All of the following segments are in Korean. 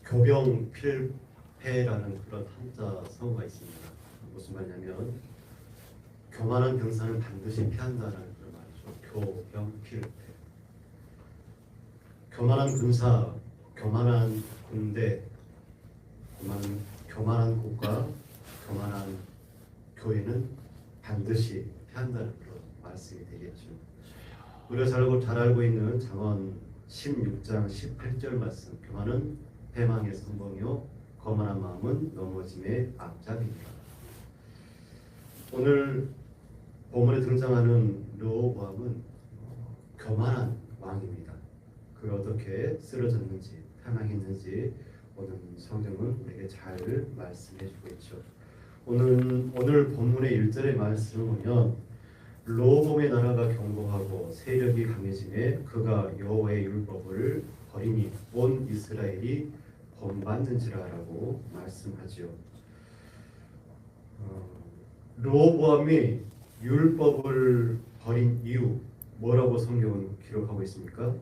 교병필패라는 그런 한자 성어가 있습니다. 무슨 말이냐면 교만한 병사는 반드시 피한다는 그런 말이죠. 교병필패. 교만한 군사, 교만한 군대, 교만한 국가, 교만한 교회는 반드시 피한다는 그런 말씀이 되겠죠. 우리가 잘 알고 있는 잠언 16장 18절 말씀. 교만은 패망의 선봉이요 거만한 마음은 넘어짐의 앞잡이니라. 오늘 본문에 등장하는 르호보암은 교만한 왕입니다. 그가 어떻게 쓰러졌는지 패망했는지 오늘 성경은 우리에게 잘 말씀해주고 있죠. 오늘 본문의 1절의 말씀을 보면 르호보암의 나라가 견고하고 세력이 강해지매 그가 여호와의 율법을 버리니 온 이스라엘이 본받는지라라고 말씀하지요. 르호보암이 율법을 버린 이유 뭐라고 성경은 기록하고 있습니까?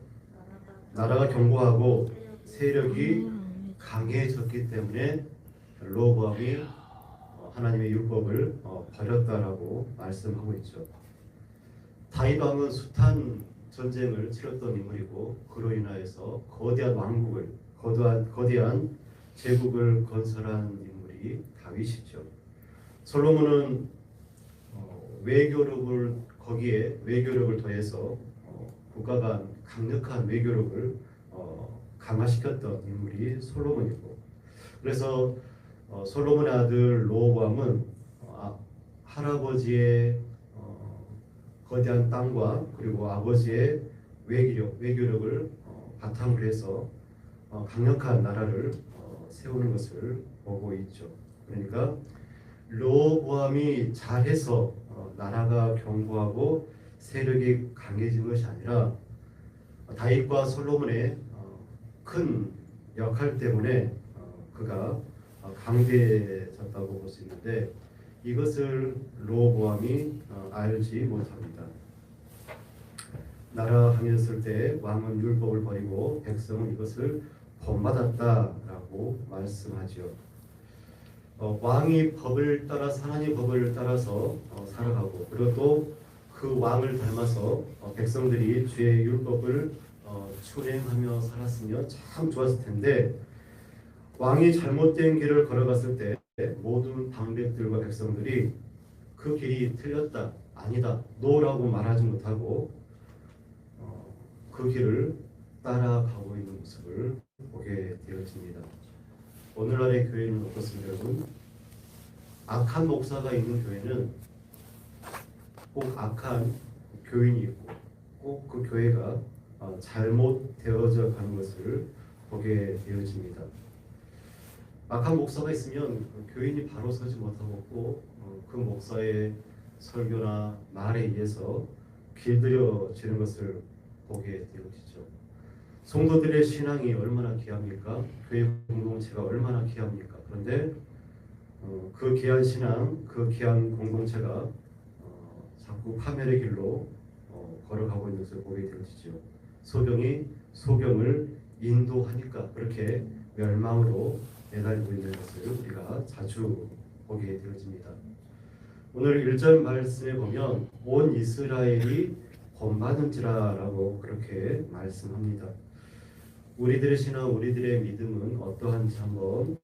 나라가 견고하고 세력이 강해졌기 때문에 르호보암이 하나님의 율법을 버렸다라고 말씀하고 있죠. 다윗 왕은 숱한 전쟁을 치렀던 인물이고 그로 인하여서 거대한 왕국을 거대한 제국을 건설한 인물이 다윗이죠. 솔로몬은 외교력을 더해서 국가 간 강력한 외교력을 강화시켰던 인물이 솔로몬이고, 그래서 솔로몬의 아들 르호보암은 할아버지의 거대한 땅과 그리고 아버지의 외교력을 바탕으로 해서 강력한 나라를 세우는 것을 보고 있죠. 그러니까 르호보암이 잘해서 나라가 견고하고 세력이 강해진 것이 아니라 다윗과 솔로몬의 큰 역할 때문에 그가 강대해졌다고 볼 수 있는데, 이것을 르호보암이 알지 못합니다. 나라 강해졌을 때 왕은 율법을 버리고 백성은 이것을 본받았다라고 말씀하지요. 왕이 법을 따라 하나님의 법을 따라서 살아가고, 그리고 또 그 왕을 닮아서 백성들이 주의 율법을 준행하며 살았으면 참 좋았을 텐데, 왕이 잘못된 길을 걸어갔을 때 모든 방백들과 백성들이 그 길이 틀렸다, 아니다, 노라고 말하지 못하고 그 길을 따라가고 있는 모습을 보게 되어집니다. 오늘날의 교회는 어떻습니까, 여러분? 악한 목사가 있는 교회는 꼭 악한 교인이 있고 꼭 그 교회가 잘못되어져 가는 것을 보게 되어집니다. 악한 목사가 있으면 교인이 바로 서지 못하고 그 목사의 설교나 말에 의해서 길들여지는 것을 보게 되어지죠. 성도들의 신앙이 얼마나 귀합니까? 교회 공동체가 얼마나 귀합니까? 그런데 그 귀한 신앙, 그 귀한 공동체가 자꾸 파멸의 길로 걸어가고 있는 것을 보게 되어지죠. 소경이 소경을 인도하니까 그렇게 멸망으로 매달리고 있는 것을 우리가 자주 보게 되어집니다. 오늘 1절 말씀에 보면 온 이스라엘이 본받은지라라고 그렇게 말씀합니다. 우리들의 신앙, 우리들의 믿음은 어떠한지 한번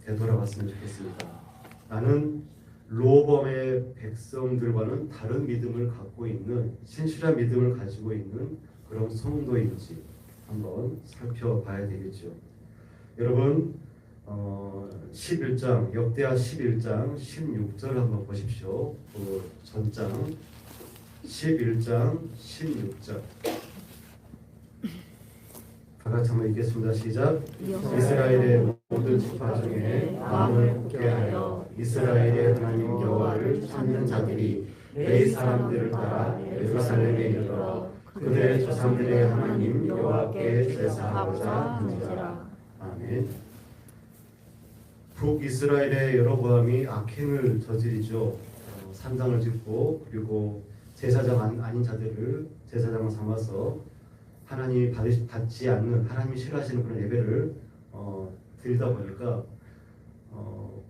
되돌아봤으면 좋겠습니다. 나는 르호보암의 백성들과는 다른 믿음을 갖고 있는, 신실한 믿음을 가지고 있는 그런 성도인지 한번 살펴봐야 되겠죠. 여러분 11장 역대하 11장 16절 한번 보십시오. 그 전장 11장 16절 다 같이 한번 읽겠습니다. 시작. 이스라엘의 모든 지파 중에 마음을 굳게 하여 이스라엘의 하나님 여호와를 찾는 자들이 레위 사람들을 따라 예루살렘에 이르러 그들의 조상들의 하나님 여호와께 제사하고자 하는지라. 아멘. 북이스라엘의 여로보암이 악행을 저지르죠. 산당을 짓고 그리고 제사장 아닌 자들을 제사장을 삼아서 하나님이 받지 않는, 하나님이 싫어하시는 그런 예배를 들이다 보니까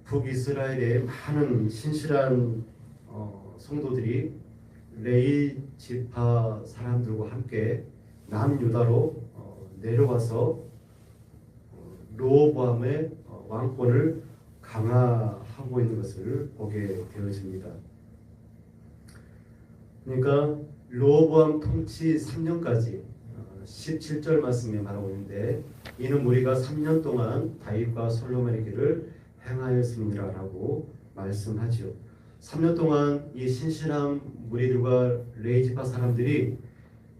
북이스라엘의 많은 신실한 성도들이 레위 지파 사람들과 함께 남유다로 내려와서 르호보암의 왕권을 강화하고 있는 것을 보게 되어집니다. 그러니까 르호보암 통치 3년까지 17절 말씀에 말하고 있는데 이는 무리가 3년 동안 다윗과 솔로몬의 길을 행하였음이라라고 말씀하지요. 3년 동안 이 신실한 무리들과 레위 지파 사람들이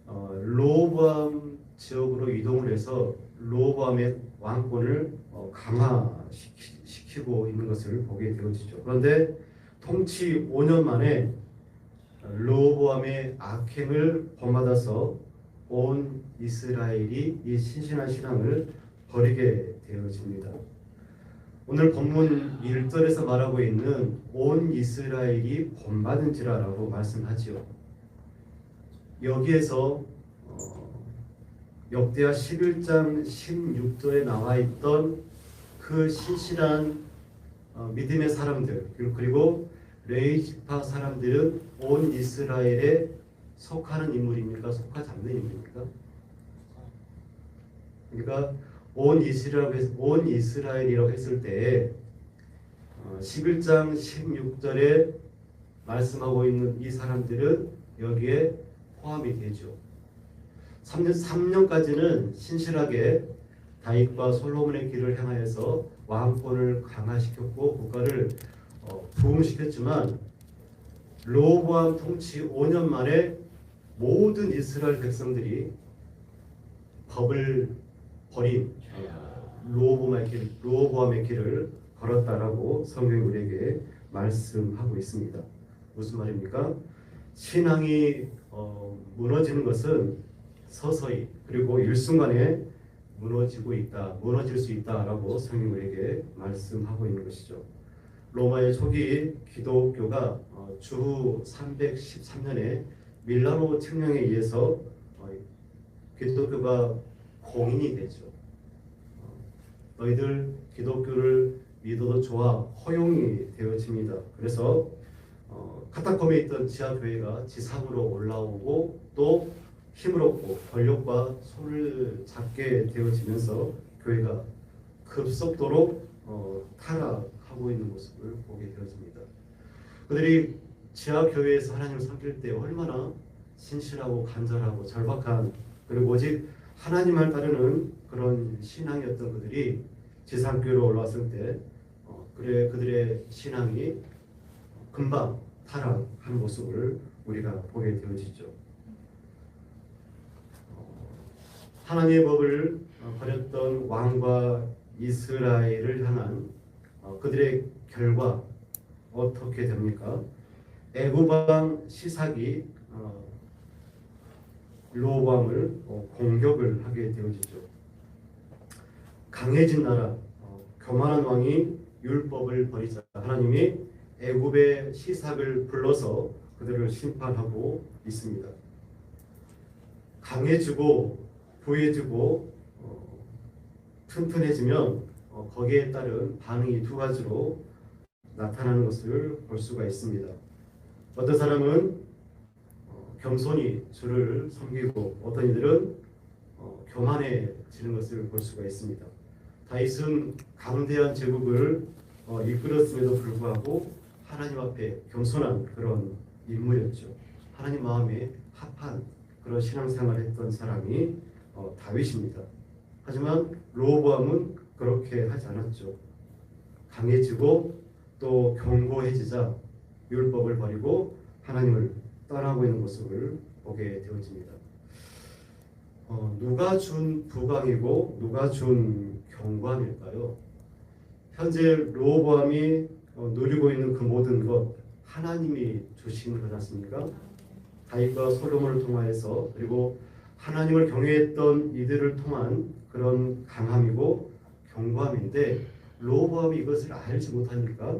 르호보암 지역으로 이동을 해서 르호보암의 왕권을 강화시키고 있는 것을 보게 되어지죠. 그런데 통치 5년 만에 르호보암의 악행을 본받아서 온 이스라엘이 이 신실한 신앙을 버리게 되어집니다. 오늘 본문 1절에서 말하고 있는 온 이스라엘이 본받은지라라고 말씀하지요. 여기에서 역대하 11장 16절에 나와 있던 그 신실한 믿음의 사람들 그리고 레위 지파 사람들은 온 이스라엘에 속하는 인물입니까? 속하지 않는 인물입니까? 그러니까 온 이스라엘이라고 했을 때 11장 16절에 말씀하고 있는 이 사람들은 여기에 포함이 되죠. 3년까지는 신실하게 다윗과 솔로몬의 길을 향하여서 왕권을 강화시켰고 국가를 부흥시켰지만 르호보암 통치 5년 만에 모든 이스라엘 백성들이 법을 버린 르호보암의 길을 걸었다라고 성경이 우리에게 말씀하고 있습니다. 무슨 말입니까? 신앙이 무너지는 것은 서서히 그리고 일순간에 무너질 수 있다라고 성경이 우리에게 말씀하고 있는 것이죠. 로마의 초기 기독교가 주후 313년에 밀라노 칙령에 의해서 기독교가 공인이 되죠. 너희들 기독교를 믿어도 좋아 허용이 되어집니다. 그래서 카타콤에 있던 지하교회가 지상으로 올라오고 또 힘을 얻고 권력과 손을 잡게 되어지면서 교회가 급속도로 타락하고 있는 모습을 보게 되어집니다. 그들이 지하교회에서 하나님을 섬길 때 얼마나 신실하고 간절하고 절박한 그리고 오직 하나님을 따르는 그런 신앙이었던 그들이 지상교회로 올라왔을 때 그들의 신앙이 금방 타락하는 모습을 우리가 보게 되어지죠. 하나님의 법을 버렸던 왕과 이스라엘을 향한 그들의 결과 어떻게 됩니까? 애굽왕 시삭이 르호보암을 공격을 하게 되어지죠. 강해진 나라, 교만한 왕이 율법을 버리자 하나님이 애굽의 시삭을 불러서 그들을 심판하고 있습니다. 강해지고 부해지고 튼튼해지면 거기에 따른 반응이 두 가지로 나타나는 것을 볼 수가 있습니다. 어떤 사람은 겸손히 주를 섬기고 어떤 이들은 교만해지는 것을 볼 수가 있습니다. 다윗은 강대한 제국을 이끌었음에도 불구하고 하나님 앞에 겸손한 그런 인물이었죠. 하나님 마음에 합한 그런 신앙생활을 했던 사람이 다윗입니다. 하지만 르호보암은 그렇게 하지 않았죠. 강해지고 또 견고해지자 율법을 버리고 하나님을 떠나고 있는 모습을 보게 되어집니다. 누가 준 부강이고 누가 준 경고함일까요? 현재 르호보암이 누리고 있는 그 모든 것 하나님이 주신 것 않습니까? 다윗과 솔로몬을 통하여서 그리고 하나님을 경외했던 이들을 통한 그런 강함이고 경고함인데 르호보암이 이것을 알지 못하니까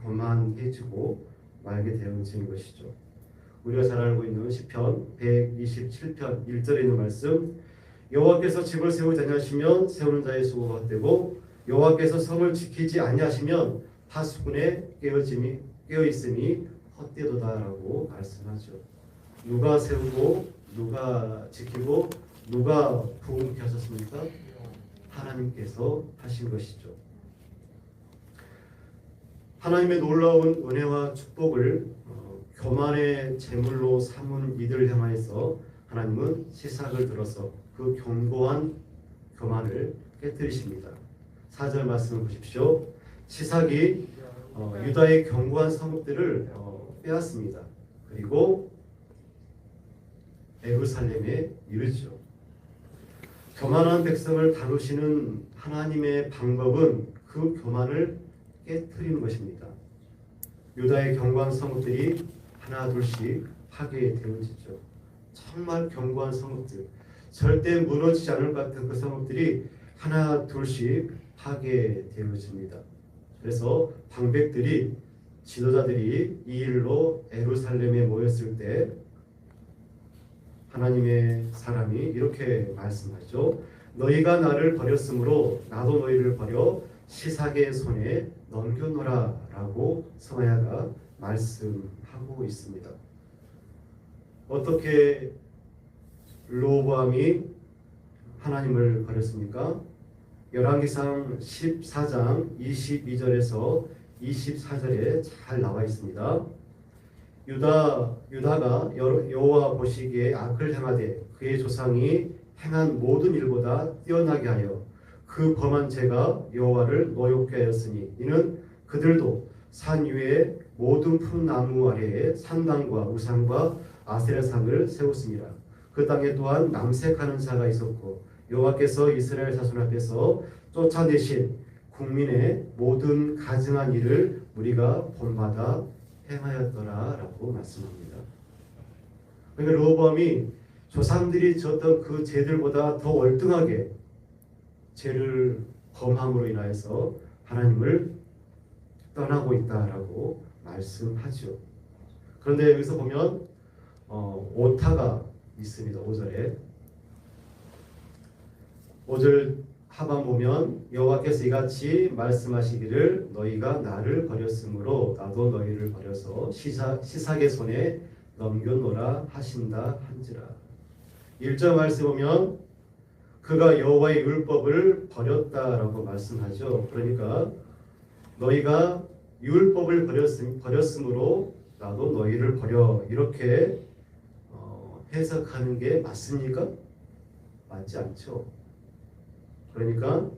교만해지고 말게 되어진 것이죠. 우리가 잘 알고 있는 시편 127편 1절에 있는 말씀, 여호와께서 집을 세우지 아니하시면 세우는 자의 수고가 헛되고 여호와께서 성을 지키지 아니하시면 파수꾼의 깨어있음이 헛되도다라고 말씀하죠. 누가 세우고 누가 지키고 누가 부흥케 하셨습니까? 하나님께서 하신 것이죠. 하나님의 놀라운 은혜와 축복을 교만의 제물로 삼은 이들을 향하여서 하나님은 시삭을 들어서 그 견고한 교만을 깨뜨리십니다. 4절 말씀을 보십시오. 시삭이 유다의 견고한 성읍들을 빼앗습니다. 그리고 예루살렘에 이르죠. 교만한 백성을 다루시는 하나님의 방법은 그 교만을 깨뜨리는 것입니다. 유다의 견고한 성읍들이 하나 둘씩 파괴되어지죠. 정말 견고한 성읍들, 절대 무너지지 않을 것 같은 그 성읍들이 하나 둘씩 파괴되어집니다. 그래서 방백들이 지도자들이 이 일로 예루살렘에 모였을 때 하나님의 사람이 이렇게 말씀하죠. 너희가 나를 버렸으므로 나도 너희를 버려 시삭의 손에 넘겨놓으라 라고 스마야가 말씀하고 있습니다. 어떻게 르호보암이 하나님을 버렸습니까? 열왕기상 14장 22절에서 24절에 잘 나와 있습니다. 유다가 여호와 보시기에 악을 행하되 그의 조상이 행한 모든 일보다 뛰어나게 하여 그 범한 죄가 여호와를 노엽게 하였으니 이는 그들도 산 위에 모든 푸른 나무 아래에 산당과 우상과 아세라상을 세웠습니다. 그 땅에 또한 남색하는 자가 있었고 여호와께서 이스라엘 자손 앞에서 쫓아내신 국민의 모든 가증한 일을 우리가 본받아 행하였더라라고 말씀합니다. 그러니까 르호보암이 조상들이 졌던 그 죄들보다 더 월등하게 죄를 범함으로 인하여서 하나님을 떠나고 있다라고 말씀하죠. 그런데 여기서 보면 오타가 있습니다. 5절에 5절 하반 보면 여호와께서 이같이 말씀하시기를 너희가 나를 버렸으므로 나도 너희를 버려서 시삭의 손에 넘겨놓으라 하신다 한지라. 1절 말씀 보면 그가 여호와의 율법을 버렸다라고 말씀하죠. 그러니까 너희가 율법을 버렸으므로 나도 너희를 버려 이렇게 해석하는 게 맞습니까? 맞지 않죠. 그러니까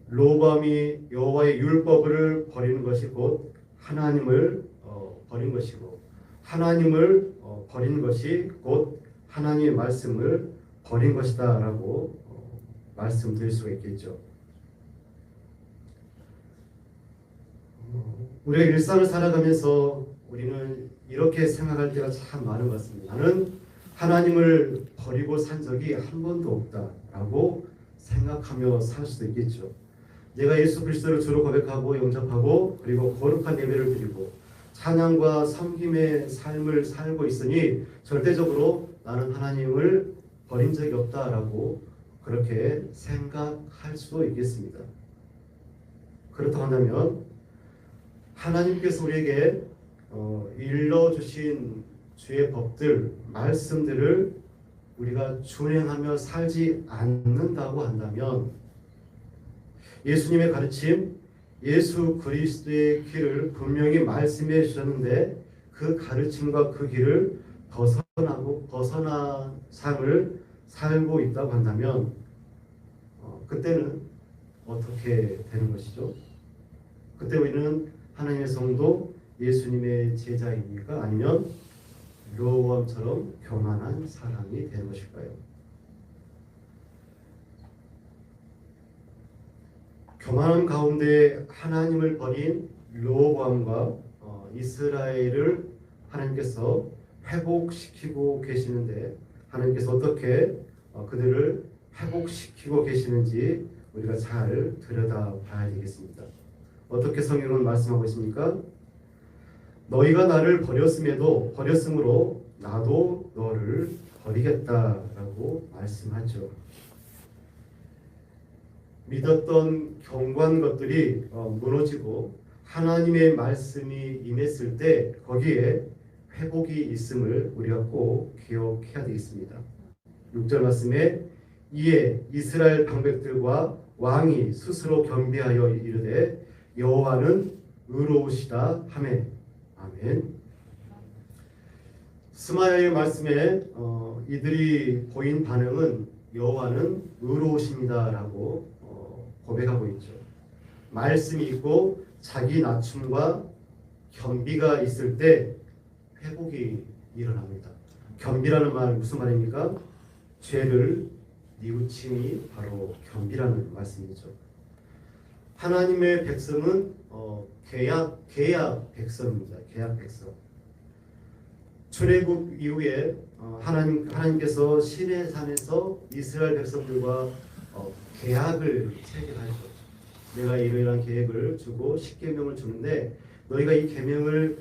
르호보암이 여호와의 율법을 버리는 것이 곧 하나님을 버린 것이고 하나님을 버린 것이 곧 하나님의 말씀을 버린 것이다라고 말씀드릴 수가 있겠죠. 우리의 일상을 살아가면서 우리는 이렇게 생각할 때가 참 많은 것 같습니다. 나는 하나님을 버리고 산 적이 한 번도 없다라고 생각하며 살 수도 있겠죠. 내가 예수 그리스도를 주로 고백하고 영접하고 그리고 거룩한 예배를 드리고 찬양과 섬김의 삶을 살고 있으니 절대적으로 나는 하나님을 버린 적이 없다라고 그렇게 생각할 수도 있겠습니다. 그렇다고 한다면 하나님께서 우리에게 일러주신 주의 법들, 말씀들을 우리가 준행하며 살지 않는다고 한다면 예수님의 가르침, 예수 그리스도의 길을 분명히 말씀해 주셨는데 그 가르침과 그 길을 벗어난 삶을 살고 있다고 한다면 그때는 어떻게 되는 것이죠? 그때 우리는 하나님의 성도 예수님의 제자입니까? 아니면 르호보암처럼 교만한 사람이 되는 것일까요? 교만함 가운데 하나님을 버린 르호보암과 이스라엘을 하나님께서 회복시키고 계시는데 하나님께서 어떻게 그들을 회복시키고 계시는지 우리가 잘 들여다봐야 되겠습니다. 어떻게 성경은 말씀하고 있습니까? 너희가 나를 버렸음으로 나도 너를 버리겠다라고 말씀하죠. 믿었던 경고한 것들이 무너지고 하나님의 말씀이 임했을 때 거기에 회복이 있음을 우리가 꼭 기억해야 되겠습니다. 6절 말씀에 이에 이스라엘 방백들과 왕이 스스로 겸비하여 이르되 여호와는 의로우시다 하매. 아멘. 스마야의 말씀에 이들이 보인 반응은 여호와는 의로우십니다라고 고백하고 있죠. 말씀이 있고 자기 낮춤과 겸비가 있을 때 회복이 일어납니다. 겸비라는 말 무슨 말입니까? 죄를 뉘우침이 바로 겸비라는 말씀이죠. 하나님의 백성은 계약 백성입니다. 계약 백성. 출애굽 이후에 하나님께서 시내산에서 이스라엘 백성들과 계약을 체결하셨죠. 내가 이러이러한 계획을 주고 십계명을 주는데 너희가 이 계명을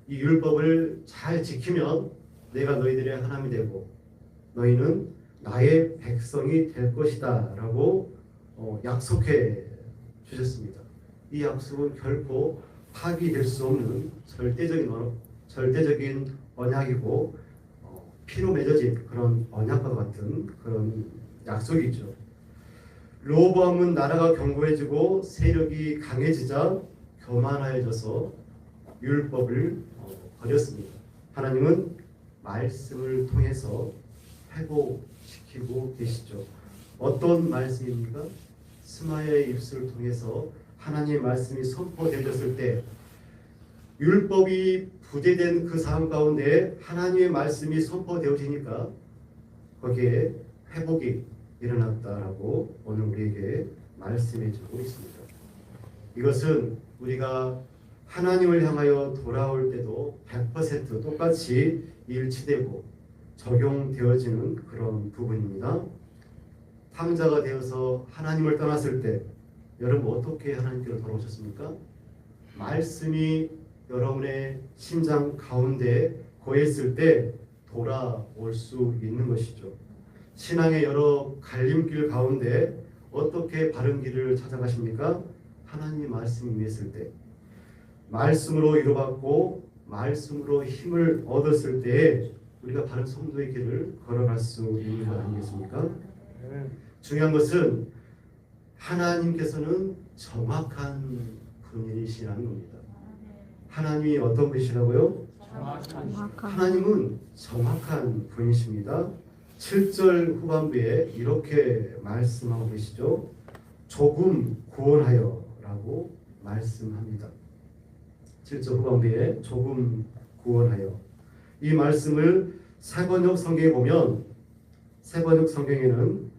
이 율법을 잘 지키면 내가 너희들의 하나님이 되고 너희는 나의 백성이 될 것이다 라고 약속해 주셨습니다. 이 약속은 결코 파기될 수 없는 절대적인 언약이고 피로 맺어진 그런 언약과 같은 그런 약속이죠. 르호보암은 나라가 견고해지고 세력이 강해지자 교만하여져서 율법을 버렸습니다. 하나님은 말씀을 통해서 회복시키고 계시죠. 어떤 말씀입니까? 스마야의 입술을 통해서 하나님의 말씀이 선포되었을 때 율법이 부재된 그 상황 가운데 하나님의 말씀이 선포되어지니까 거기에 회복이 일어났다라고 오늘 우리에게 말씀해 주고 있습니다. 이것은 우리가 하나님을 향하여 돌아올 때도 100% 똑같이 일치되고 적용되어지는 그런 부분입니다. 탕자가 되어서 하나님을 떠났을 때 여러분 어떻게 하나님께로 돌아오셨습니까? 말씀이 여러분의 심장 가운데 거했을 때 돌아올 수 있는 것이죠. 신앙의 여러 갈림길 가운데 어떻게 바른 길을 찾아가십니까? 하나님 말씀이 임했을 때 말씀으로 위로받고 말씀으로 힘을 얻었을 때 우리가 바른 성도의 길을 걸어갈 수 있는 것 아니겠습니까? 중요한 것은 하나님께서는 정확한 분이시라는 겁니다. 하나님이 어떤 분이시라고요? 하나님은 정확한 분이십니다. 7절 후반부에 이렇게 말씀하고 계시죠. 조금 구원하여 라고 말씀합니다. 7절 후반부에 조금 구원하여. 이 말씀을 세번역 성경에 보면 세번역 성경에는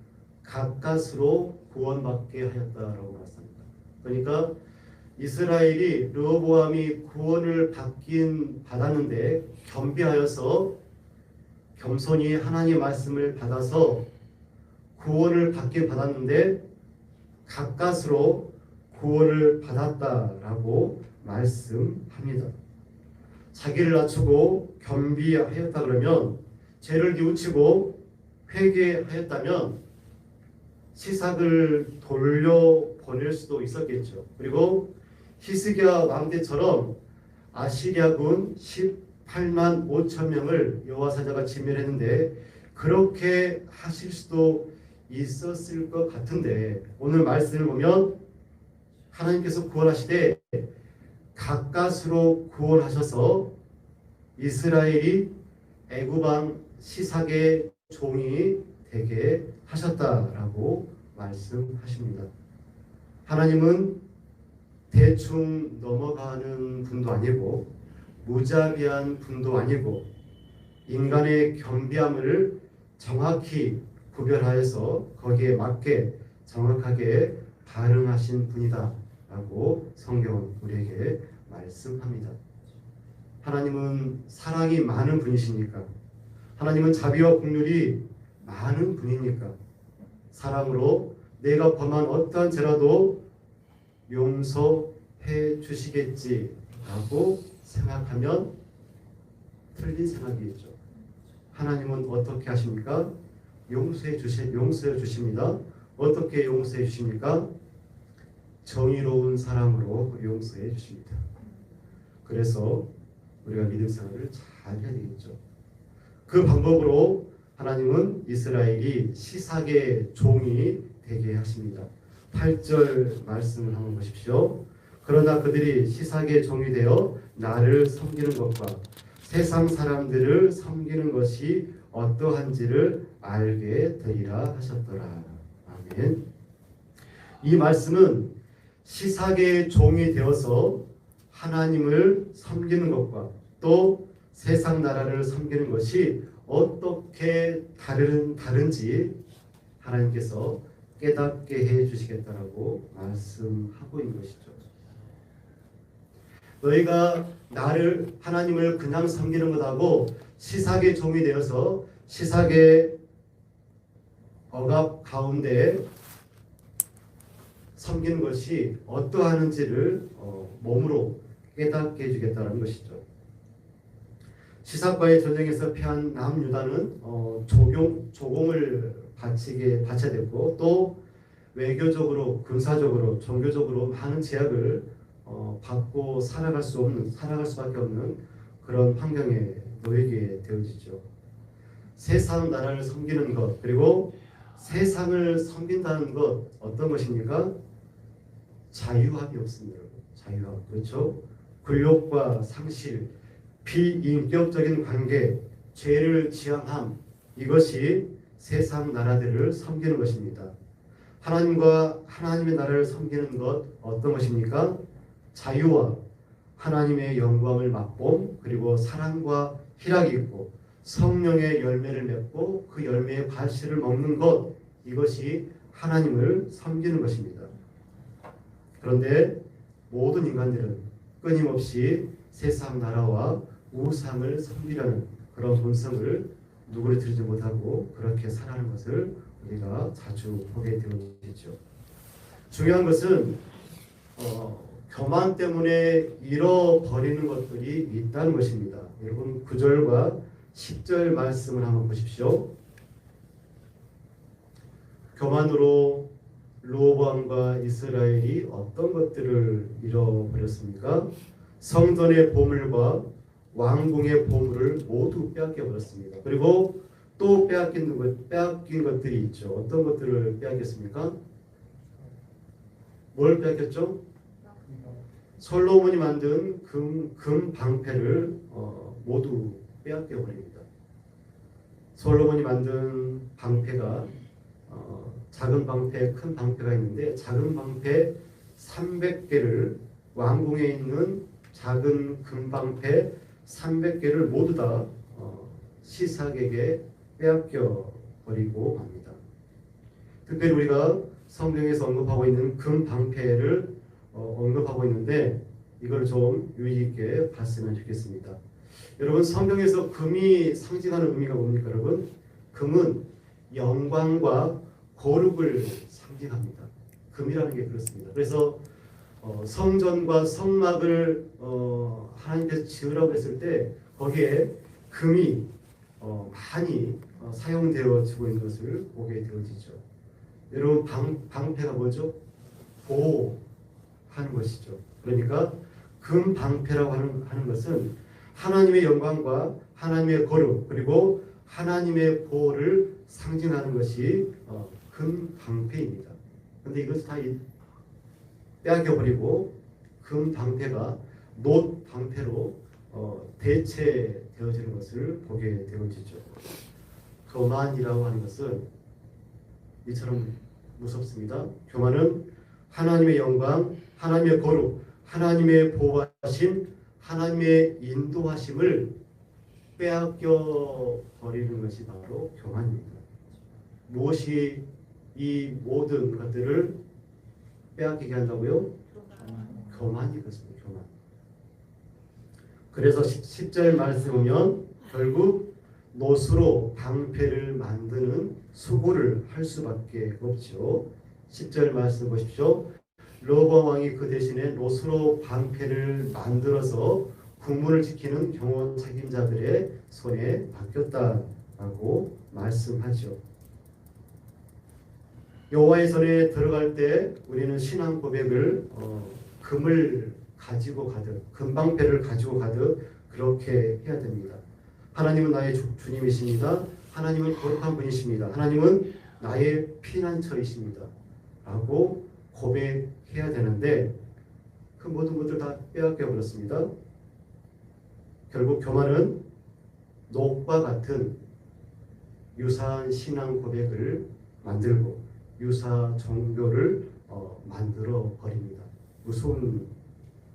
가까스로 구원받게 하였다라고 말씀합니다. 그러니까 이스라엘이 르호보암이 구원을 받았는데 겸비하여서 겸손히 하나님의 말씀을 받아서 구원을 받긴 받았는데 가까스로 구원을 받았다라고 말씀합니다. 자기를 낮추고 겸비하였다 그러면 죄를 뉘우치고 회개하였다면 시삭을 돌려보낼 수도 있었겠죠. 그리고 히스기야 왕 때처럼 아시리아군 18만 5천 명을 여호와 사자가 진멸했는데 그렇게 하실 수도 있었을 것 같은데 오늘 말씀을 보면 하나님께서 구원하시되 가까스로 구원하셔서 이스라엘이 애굽 왕 시삭의 종이 되게 하셨다라고 말씀하십니다. 하나님은 대충 넘어가는 분도 아니고 무자비한 분도 아니고 인간의 겸비함을 정확히 구별하여서 거기에 맞게 정확하게 반응하신 분이다 라고 성경은 우리에게 말씀합니다. 하나님은 사랑이 많은 분이시니까 하나님은 자비와 긍휼이 많은 분이니까 사랑으로 내가 범한 어떠한 죄라도 용서해 주시겠지라고 생각하면 틀린 생각이죠. 하나님은 어떻게 하십니까? 용서해 주십니다. 어떻게 용서해 주십니까? 정의로운 사랑으로 용서해 주십니다. 그래서 우리가 믿음 생활을 잘 해야 되겠죠. 그 방법으로 하나님은 이스라엘이 시삭의 종이 되게 하십니다. 8절 말씀을 한번 보십시오. 그러나 그들이 시삭의 종이 되어 나를 섬기는 것과 세상 사람들을 섬기는 것이 어떠한지를 알게 되리라 하셨더라. 아멘. 이 말씀은 시삭의 종이 되어서 하나님을 섬기는 것과 또 세상 나라를 섬기는 것이 어떻게 다른지 하나님께서 깨닫게 해 주시겠다라고 말씀하고 있는 것이죠. 너희가 하나님을 그냥 섬기는 것하고 시삭의 종이 되어서 시삭의 억압 가운데 섬기는 것이 어떠하는지를 몸으로 깨닫게 해주겠다는 것이죠. 시삭과의 전쟁에서 패한 남유다는 조공을 바쳐야 됐고 또 외교적으로, 군사적으로, 종교적으로 많은 제약을 받고 살아갈 수밖에 없는 그런 환경에 놓이게 되어지죠. 세상 나라를 섬기는 것, 그리고 세상을 섬긴다는 것 어떤 것입니까? 자유함이 없습니다. 자유함, 그렇죠? 굴욕과 상실, 비인격적인 관계, 죄를 지향함, 이것이 세상 나라들을 섬기는 것입니다. 하나님과 하나님의 나라를 섬기는 것 어떤 것입니까? 자유와 하나님의 영광을 맛봄, 그리고 사랑과 희락이 있고 성령의 열매를 맺고 그 열매의 과실을 먹는 것, 이것이 하나님을 섬기는 것입니다. 그런데 모든 인간들은 끊임없이 세상 나라와 우상을 섬기려는 그런 본성을 누그러뜨리지 못하고 그렇게 살아가는 것을 우리가 자주 보게 되었죠. 중요한 것은 교만 때문에 잃어버리는 것들이 있다는 것입니다. 여러분 9절과 10절 말씀을 한번 보십시오. 교만으로 르호보암과 이스라엘이 어떤 것들을 잃어버렸습니까? 성전의 보물과 왕궁의 보물을 모두 빼앗겨 버렸습니다. 그리고 또 빼앗긴 것들이 있죠. 어떤 것들을 빼앗겼습니까? 뭘 빼앗겼죠? 솔로몬이 만든 금 방패를 모두 빼앗겨 버립니다. 솔로몬이 만든 방패가 작은 방패, 큰 방패가 있는데 작은 방패 300개를 왕궁에 있는 작은 금방패 300개를 모두 다 시삭에게 빼앗겨 버리고 갑니다. 특별히 우리가 성경에서 언급하고 있는 금방패를 언급하고 있는데 이걸 좀 유의 있게 봤으면 좋겠습니다. 여러분 성경에서 금이 상징하는 의미가 뭡니까 여러분? 금은 영광과 거룩을 상징합니다. 금이라는 게 그렇습니다. 그래서 성전과 성막을 하나님께서 지으라고 했을 때 거기에 금이 많이 사용되어지고 있는 것을 보게 되어지죠. 여러분 방패가 뭐죠? 보호하는 것이죠. 그러니까 금 방패라고 하는 것은 하나님의 영광과 하나님의 거룩 그리고 하나님의 보호를 상징하는 것이 금 방패입니다. 그런데 이것을 다 빼앗겨버리고 금 방패가 놋 방패로 대체되어지는 것을 보게 되어지죠. 교만이라고 하는 것은 이처럼 무섭습니다. 교만은 하나님의 영광, 하나님의 거룩, 하나님의 보호하심, 하나님의 인도하심을 빼앗겨 버리는 것이 바로 교만입니다. 무엇이 이 모든 것들을 빼앗기게 한다고요? 교만이 그렇습니다. 교만. 그래서 10절 말씀 보면 결국 놋으로 방패를 만드는 수고를 할 수밖에 없죠. 10절 말씀 보십시오. 르호보암 왕이 그 대신에 놋으로 방패를 만들어서 국문을 지키는 경원 책임자들의 손에 맡겼다. 라고 말씀하죠. 여호와의 전에 들어갈 때 우리는 신앙 고백을 금을 가지고 가듯, 금방패를 가지고 가듯 그렇게 해야 됩니다. 하나님은 나의 주님이십니다. 하나님은 거룩한 분이십니다. 하나님은 나의 피난처이십니다. 라고 고백해야 되는데 그 모든 것들 다 빼앗겨 버렸습니다. 결국 교만은 녹과 같은 유사한 신앙 고백을 만들고 유사 종교를 만들어 버립니다. 무서운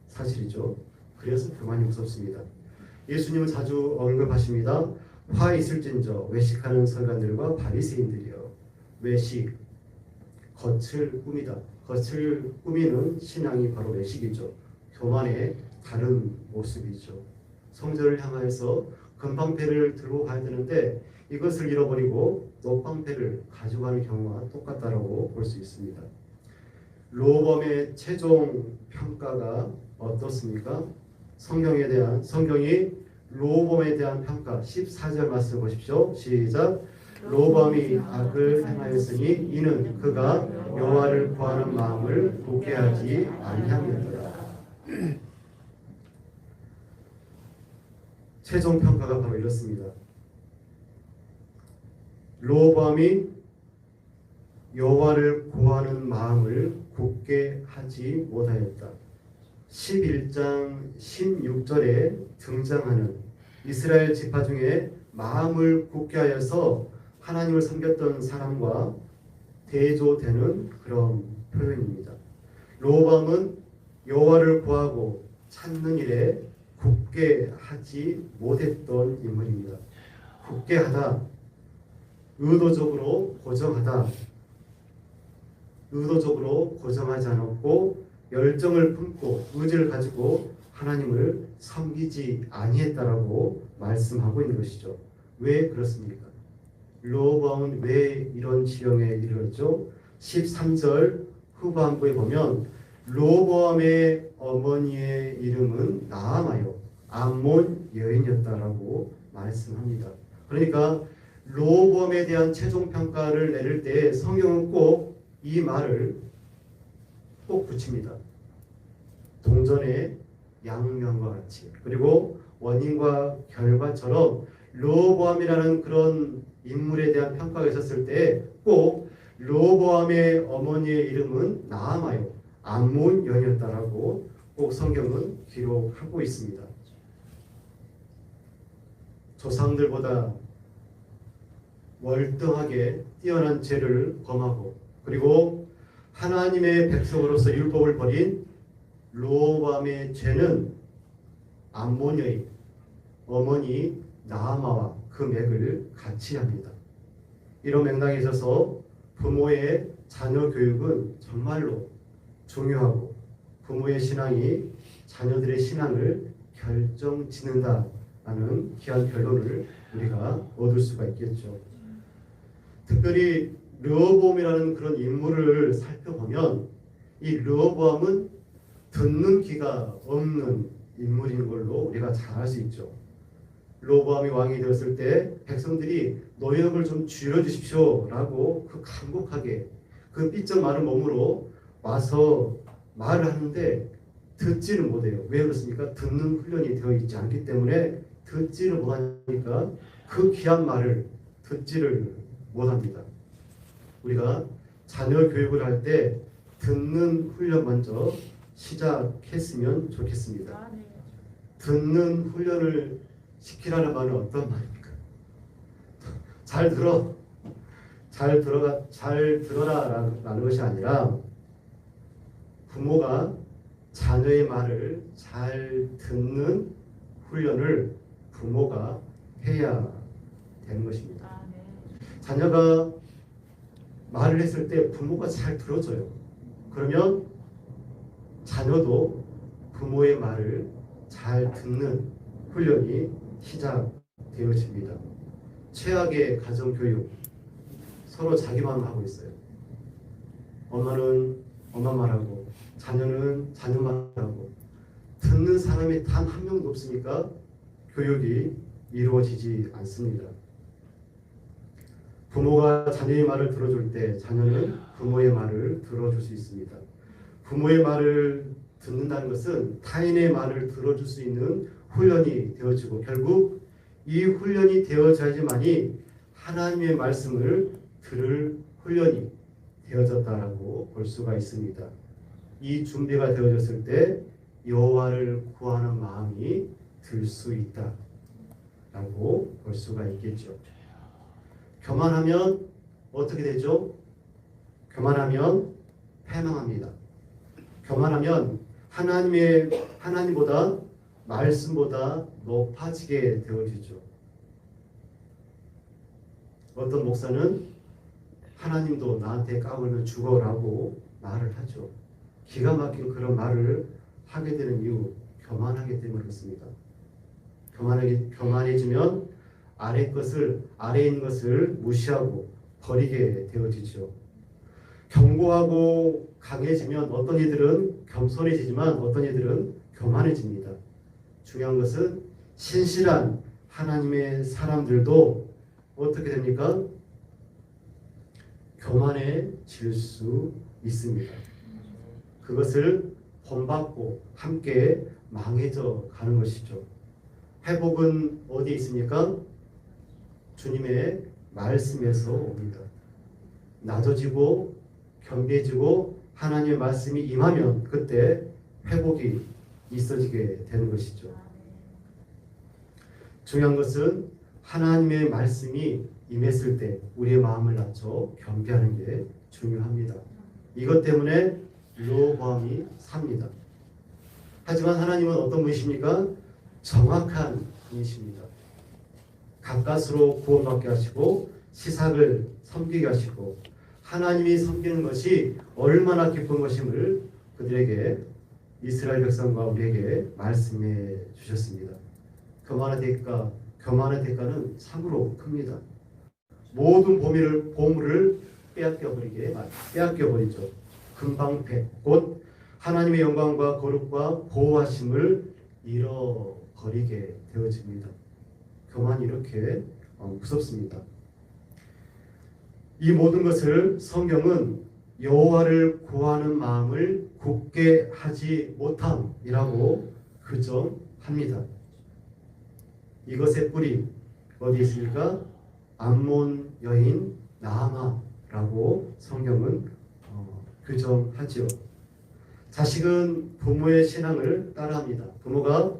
사실이죠. 그래서 교만이 무섭습니다. 예수님은 자주 언급하십니다. 화 있을진저 외식하는 서기관들과 바리새인들이여. 외식, 겉을 꾸미다. 겉을 꾸미는 신앙이 바로 외식이죠. 교만의 다른 모습이죠. 성전을 향하여서 금방패를 들고 가야 되는데 이것을 잃어버리고 녹방패를 가져가는 경우와 똑같다라고 볼 수 있습니다. 로범의 최종 평가가 어떻습니까? 성경이 로범에 대한 평가 14절 말씀 보십시오. 시작. 로범이 악을 행하였으니 이는 그가 여호와를 구하는 마음을 굳게 하지 아니함이었더라. 최종 평가가 바로 이렇습니다. 로범이 여호와를 구하는 마음을 굳게 하지 못하였다. 11장 16절에 등장하는 이스라엘 지파 중에 마음을 굳게 하여서 하나님을 섬겼던 사람과 대조되는 그런 표현입니다. 로밤은 여호와를 구하고 찾는 일에 굳게 하지 못했던 인물입니다. 굳게 하다, 의도적으로 고정하지 않았고 열정을 품고 의지를 가지고 하나님을 섬기지 아니했다라고 말씀하고 있는 것이죠. 왜 그렇습니까? 로보암은 왜 이런 지경에 이르렀죠? 13절 후반부에 보면 로보암의 어머니의 이름은 나아마요 암몬 여인이었다라고 말씀합니다. 그러니까 로보암에 대한 최종 평가를 내릴 때 성경은 꼭 이 말을 꼭 붙입니다. 동전의 양면과 같이, 그리고 원인과 결과처럼 로보암이라는 그런 인물에 대한 평가가 있었을 때 꼭 로보암의 어머니의 이름은 나아마요 암몬 여인이었다라고 꼭 성경은 기록하고 있습니다. 조상들보다 월등하게 뛰어난 죄를 범하고 그리고 하나님의 백성으로서 율법을 버린 로보암의 죄는 암몬 여인 어머니 나아마와 그 맥을 같이 합니다. 이런 맥락에 있어서 부모의 자녀 교육은 정말로 중요하고 부모의 신앙이 자녀들의 신앙을 결정짓는다라는 귀한 결론을 우리가 얻을 수가 있겠죠. 특별히 르호보암이라는 그런 인물을 살펴보면 이 르호보암은 듣는 귀가 없는 인물인 걸로 우리가 잘 알 수 있죠. 르호보암이 왕이 되었을 때 백성들이 노역을 좀 줄여주십시오 라고 그 간곡하게 그 삐쩍 마른 몸으로 와서 말을 하는데 듣지를 못해요. 왜 그렇습니까? 듣는 훈련이 되어 있지 않기 때문에 듣지를 못하니까 그 귀한 말을 듣지를 못합니다. 우리가 자녀 교육을 할 때 듣는 훈련 먼저 시작했으면 좋겠습니다. 듣는 훈련을 시키라는 말은 어떤 말입니까? 잘 들어라라는 것이 아니라 부모가 자녀의 말을 잘 듣는 훈련을 부모가 해야 되는 것입니다. 자녀가 말을 했을 때 부모가 잘 들어줘요. 그러면 자녀도 부모의 말을 잘 듣는 훈련이 시작되어집니다. 최악의 가정교육, 서로 자기만 하고 있어요. 엄마는 엄마 말하고 자녀는 자녀 말하고 듣는 사람이 단 한 명도 없으니까 교육이 이루어지지 않습니다. 부모가 자녀의 말을 들어줄 때 자녀는 부모의 말을 들어줄 수 있습니다. 부모의 말을 듣는다는 것은 타인의 말을 들어줄 수 있는 훈련이 되어지고 결국 이 훈련이 되어져야지만이 하나님의 말씀을 들을 훈련이 되어졌다라고 볼 수가 있습니다. 이 준비가 되어졌을 때 여호와를 구하는 마음이 들 수 있다라고 볼 수가 있겠죠. 교만하면 어떻게 되죠? 교만하면 패망합니다. 교만하면 하나님보다 말씀보다 높아지게 되어지죠. 어떤 목사는 하나님도 나한테 까불면 죽어라고 말을 하죠. 기가 막힌 그런 말을 하게 되는 이유 교만하기 때문에 그렇습니다. 교만해지면 아래 있는 것을 무시하고 버리게 되어지죠. 견고하고 강해지면 어떤 이들은 겸손해지지만 어떤 이들은 교만해집니다. 중요한 것은 신실한 하나님의 사람들도 어떻게 됩니까? 교만해질 수 있습니다. 그것을 본받고 함께 망해져 가는 것이죠. 회복은 어디에 있습니까? 주님의 말씀에서 옵니다. 낮아지고 겸비해지고 하나님의 말씀이 임하면 그때 회복이 있어지게 되는 것이죠. 중요한 것은 하나님의 말씀이 임했을 때 우리의 마음을 낮춰 겸비하는 게 중요합니다. 이것 때문에 르호보암이 삽니다. 하지만 하나님은 어떤 분이십니까? 정확한 분이십니다. 가까스로 구원받게 하시고 시삭을 섬기게 하시고 하나님이 섬기는 것이 얼마나 기쁜 것임을 그들에게 이스라엘 백성과 우리에게 말씀해 주셨습니다. 교만의 대가는 참으로 큽니다. 모든 보물을 빼앗겨버리죠. 금방패 곧 하나님의 영광과 거룩과 보호하심을 잃어버리게 되어집니다. 교만이 이렇게 무섭습니다. 이 모든 것을 성경은 여호와를 구하는 마음을 굳게 하지 못함이라고 규정합니다. 이것의 뿌리 어디 있습니까? 암몬 여인 나아마라고 성경은 규정하지요. 자식은 부모의 신앙을 따라합니다. 부모가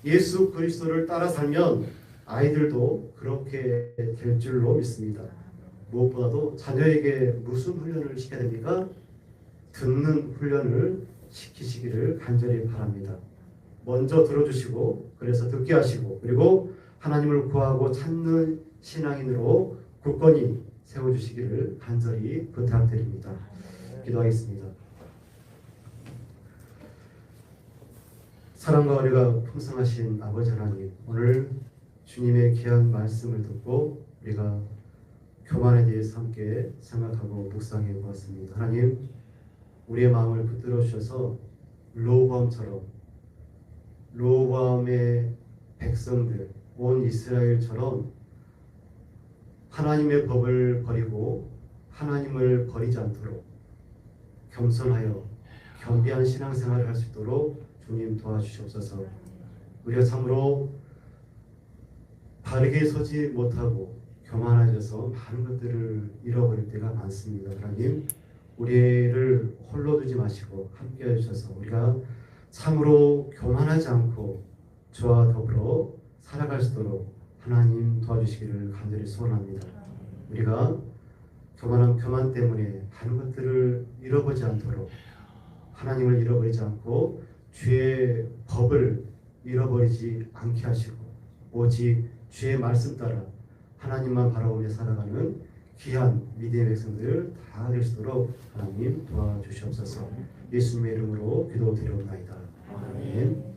예수 그리스도를 따라 살면 아이들도 그렇게 될 줄로 믿습니다. 무엇보다도 자녀에게 무슨 훈련을 시켜야 됩니까? 듣는 훈련을 시키시기를 간절히 바랍니다. 먼저 들어주시고 그래서 듣게 하시고 그리고 하나님을 구하고 찾는 신앙인으로 굳건히 세워주시기를 간절히 부탁드립니다. 기도하겠습니다. 사랑과 은혜가 풍성하신 아버지 하나님, 오늘 주님의 귀한 말씀을 듣고 우리가 교만에 대해서 함께 생각하고 묵상해 보았습니다. 하나님, 우리의 마음을 붙들어 주셔서 르호보암의 백성들, 온 이스라엘처럼 하나님의 법을 버리고 하나님을 버리지 않도록 겸손하여 겸비한 신앙생활을 할 수 있도록 주님 도와주시옵소서. 우리가 참으로 바르게 서지 못하고 교만해져서 많은 것들을 잃어버릴 때가 많습니다. 하나님, 우리를 홀로 두지 마시고 함께 해주셔서 우리가 참으로 교만하지 않고 주와 더불어 살아갈 수 있도록 하나님 도와주시기를 간절히 소원합니다. 우리가 교만 때문에 많은 것들을 잃어버리지 않도록 하나님을 잃어버리지 않고 주의 법을 잃어버리지 않게 하시고 오직 주의 말씀 따라 하나님만 바라보며 살아가는 귀한 믿음의 백성들 다 될 수 있도록 하나님 도와주시옵소서. 예수님의 이름으로 기도드리옵나이다. 아멘.